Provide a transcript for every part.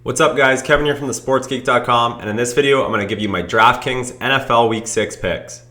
What's up guys, Kevin here from thesportsgeek.com, and in this video I'm going to give you my DraftKings NFL Week 6 picks.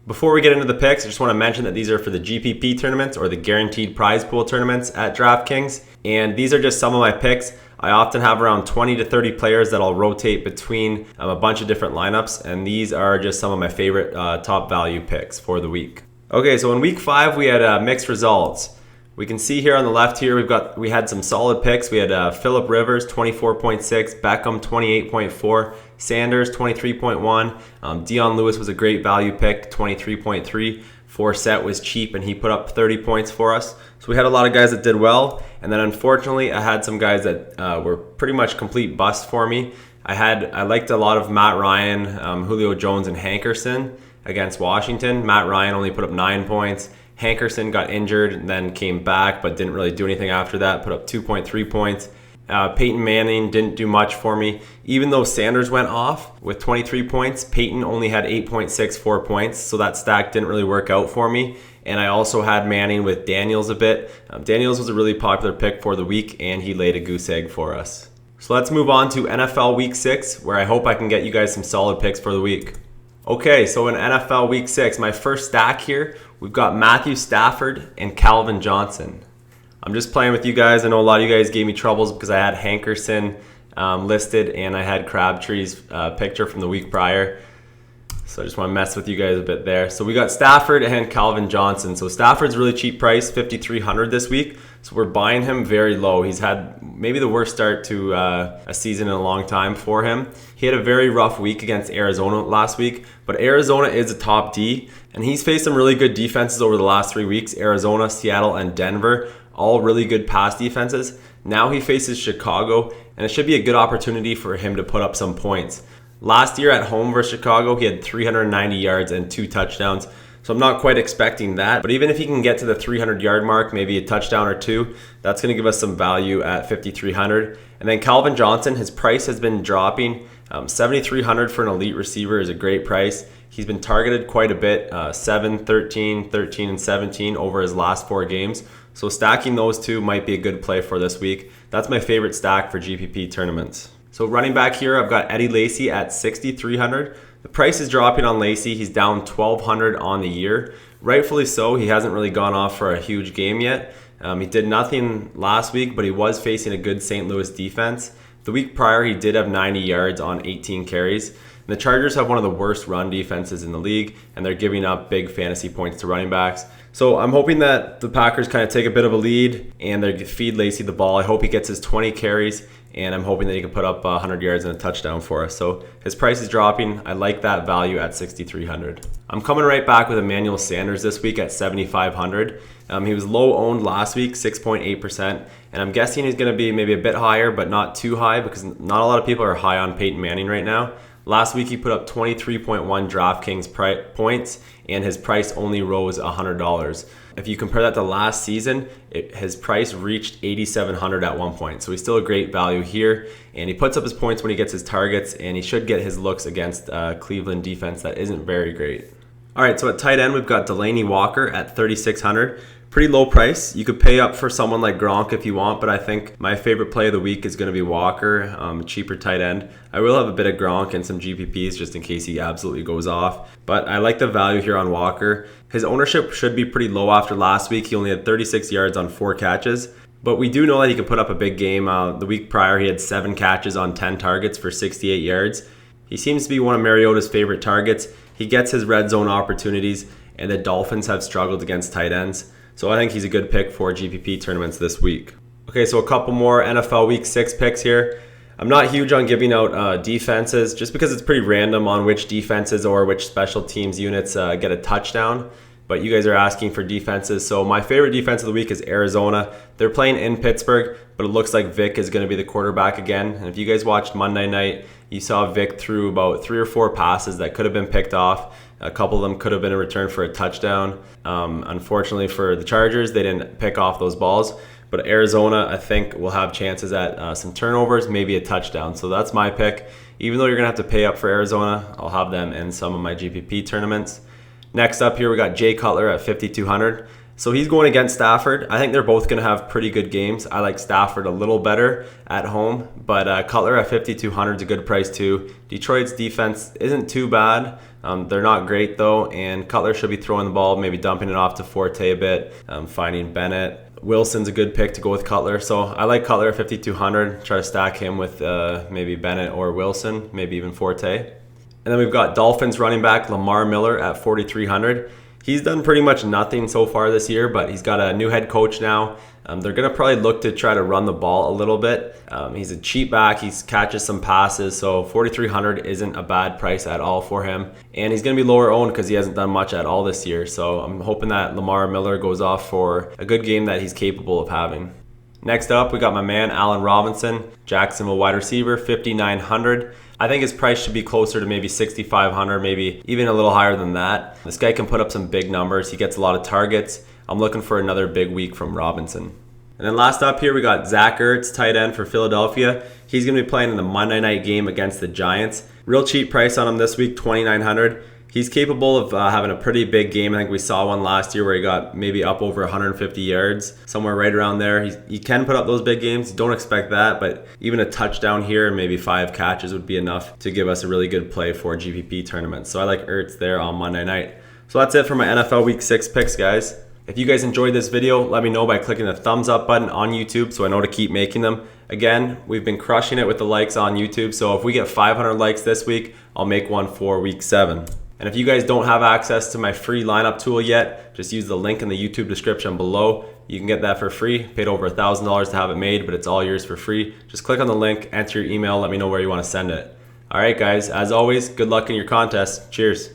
Before we get into the picks, I just want to mention that these are for the GPP tournaments or the Guaranteed Prize Pool tournaments at DraftKings, and these are just some of my picks. I often have around 20 to 30 players that I'll rotate between a bunch of different lineups, and these are just some of my favorite top value picks for the week. Okay, so in week 5 we had mixed results. We can see here on the left here we had some solid picks. We had Phillip Rivers 24.6, Beckham 28.4, Sanders 23.1. Dion Lewis was a great value pick, 23.3. Forsett was cheap and he put up 30 points for us. So we had a lot of guys that did well, and then unfortunately I had some guys that were pretty much complete bust for me. I liked a lot of Matt Ryan, Julio Jones, and Hankerson against Washington. Matt Ryan only put up 9 points. Hankerson got injured and then came back but didn't really do anything after that, put up 2.3 points. Peyton Manning didn't do much for me. Even though Sanders went off with 23 points, Peyton only had 8.64 points, so that stack didn't really work out for me. And I also had Manning with Daniels a bit. Daniels was a really popular pick for the week, and he laid a goose egg for us. So let's move on to NFL Week 6, where I hope I can get you guys some solid picks for the week. Okay, so in NFL Week 6, my first stack here, we've got Matthew Stafford and Calvin Johnson. I'm just playing with you guys. I know a lot of you guys gave me troubles because I had Hankerson listed and I had Crabtree's picture from the week prior. So I just want to mess with you guys a bit there. So we got Stafford and Calvin Johnson. So Stafford's really cheap price, $5,300 this week. So we're buying him very low. He's had maybe the worst start to a season in a long time for him. He had a very rough week against Arizona last week, but Arizona is a top D, and he's faced some really good defenses over the last 3 weeks. Arizona, Seattle, and Denver, all really good pass defenses. Now he faces Chicago, and it should be a good opportunity for him to put up some points. Last year at home versus Chicago, he had 390 yards and 2 touchdowns. So I'm not quite expecting that. But even if he can get to the 300-yard mark, maybe a touchdown or 2, that's going to give us some value at $5,300. And then Calvin Johnson, his price has been dropping. $7,300 for an elite receiver is a great price. He's been targeted quite a bit, 7, 13, 13, and 17 over his last 4 games. So stacking those two might be a good play for this week. That's my favorite stack for GPP tournaments. So running back here, I've got Eddie Lacy at $6,300. The price is dropping on Lacy. He's down $1,200 on the year. Rightfully so. He hasn't really gone off for a huge game yet. He did nothing last week, but he was facing a good St. Louis defense. The week prior, he did have 90 yards on 18 carries. And the Chargers have one of the worst run defenses in the league, and they're giving up big fantasy points to running backs. So I'm hoping that the Packers kind of take a bit of a lead and they feed Lacy the ball. I hope he gets his 20 carries, and I'm hoping that he can put up 100 yards and a touchdown for us. So his price is dropping. I like that value at $6,300. I'm coming right back with Emmanuel Sanders this week at $7,500. He was low owned last week, 6.8%, and I'm guessing he's going to be maybe a bit higher, but not too high because not a lot of people are high on Peyton Manning right now. Last week he put up 23.1 DraftKings points, and his price only rose $100. If you compare that to last season, his price reached $8,700 at one point. So he's still a great value here, and he puts up his points when he gets his targets, and he should get his looks against Cleveland defense that isn't very great. All right, so at tight end, we've got Delanie Walker at $3,600. Pretty low price. You could pay up for someone like Gronk if you want, but I think my favorite play of the week is going to be Walker, cheaper tight end. I will have a bit of Gronk and some GPPs just in case he absolutely goes off, but I like the value here on Walker. His ownership should be pretty low after last week. He only had 36 yards on 4 catches, but we do know that he can put up a big game. The week prior, he had 7 catches on 10 targets for 68 yards. He seems to be one of Mariota's favorite targets. He gets his red zone opportunities, and the Dolphins have struggled against tight ends. So I think he's a good pick for GPP tournaments this week. Okay, so a couple more NFL Week 6 picks here. I'm not huge on giving out defenses just because it's pretty random on which defenses or which special teams units get a touchdown. But you guys are asking for defenses. So my favorite defense of the week is Arizona. They're playing in Pittsburgh, but it looks like Vic is going to be the quarterback again. And if you guys watched Monday night, you saw Vic threw about 3 or 4 passes that could have been picked off. A couple of them could have been a return for a touchdown. Unfortunately for the Chargers, they didn't pick off those balls. But Arizona, I think, will have chances at some turnovers, maybe a touchdown. So that's my pick. Even though you're going to have to pay up for Arizona, I'll have them in some of my GPP tournaments. Next up here, we got Jay Cutler at $5,200. So he's going against Stafford. I think they're both going to have pretty good games. I like Stafford a little better at home, but Cutler at 5,200 is a good price too. Detroit's defense isn't too bad. They're not great though, and Cutler should be throwing the ball, maybe dumping it off to Forte a bit, finding Bennett. Wilson's a good pick to go with Cutler, so I like Cutler at 5,200. Try to stack him with maybe Bennett or Wilson, maybe even Forte. And then we've got Dolphins running back Lamar Miller at 4,300. He's done pretty much nothing so far this year, but he's got a new head coach now. They're going to probably look to try to run the ball a little bit. He's a cheap back. He catches some passes, so 4,300 isn't a bad price at all for him. And he's going to be lower owned because he hasn't done much at all this year. So I'm hoping that Lamar Miller goes off for a good game that he's capable of having. Next up, we got my man Allen Robinson, Jacksonville wide receiver, 5,900. I think his price should be closer to maybe 6,500, maybe even a little higher than that. This guy can put up some big numbers. He gets a lot of targets. I'm looking for another big week from Robinson. And then last up here, we got Zach Ertz, tight end for Philadelphia. He's going to be playing in the Monday night game against the Giants. Real cheap price on him this week, 2,900. He's capable of having a pretty big game. I think we saw one last year where he got maybe up over 150 yards, somewhere right around there. He can put up those big games. Don't expect that, but even a touchdown here and maybe 5 catches would be enough to give us a really good play for GPP tournaments. So I like Ertz there on Monday night. So that's it for my NFL Week 6 picks, guys. If you guys enjoyed this video, let me know by clicking the thumbs up button on YouTube so I know to keep making them. Again, we've been crushing it with the likes on YouTube, so if we get 500 likes this week, I'll make one for Week 7. And if you guys don't have access to my free lineup tool yet, just use the link in the YouTube description below. You can get that for free. Paid over $1,000 to have it made, but it's all yours for free. Just click on the link, enter your email, let me know where you want to send it. All right, guys, as always, good luck in your contest. Cheers.